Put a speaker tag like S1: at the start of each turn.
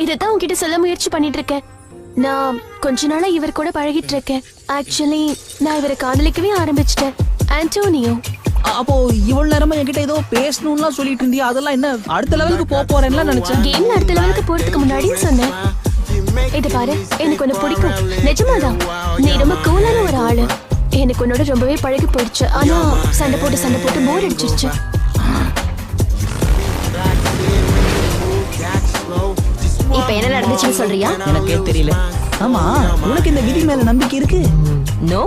S1: இதைத்தான் உன்கிட்ட சொல்ல முயற்சி பண்ணிட்டு இருக்கேன். நான் கொஞ்ச நாளா இவர் கூட பழகிட்டு இருக்கேன். ஆக்சுவலி நான் இவரை காதலிக்கவே ஆரம்பிச்சிட்டேன். ஆண்டோனியோ.
S2: அப்போ இவ்வளவு நேரமா என்கிட்ட ஏதோ பேசணும்லாம் சொல்லிட்டு இருந்தியா? அதெல்லாம் என்ன அடுத்த லெவலுக்கு போறேன்னு நினைச்சேன்.
S1: கேம் அடுத்த லெவலுக்கு போறதுக்கு முன்னாடியும் சொன்னேன். இது பாரு, எனக்கு உன்னை பிடிக்கும், நிஜமாதான். நீ ரொம்ப கூலான ஒரு ஆளு. எனக்கு உன்னோட ரொம்பவே பழகி போயிடுச்சு. ஆனா சண்டை போட்டு போர் அடிச்சிருச்சு.
S3: இப்ப என்ன நடந்துச்சுன்னு சொல்றியா?
S2: எனக்கே தெரியல. ஆமா, உனக்கு இந்த விதி மேல நம்பிக்கை இருக்கு?
S3: நோ.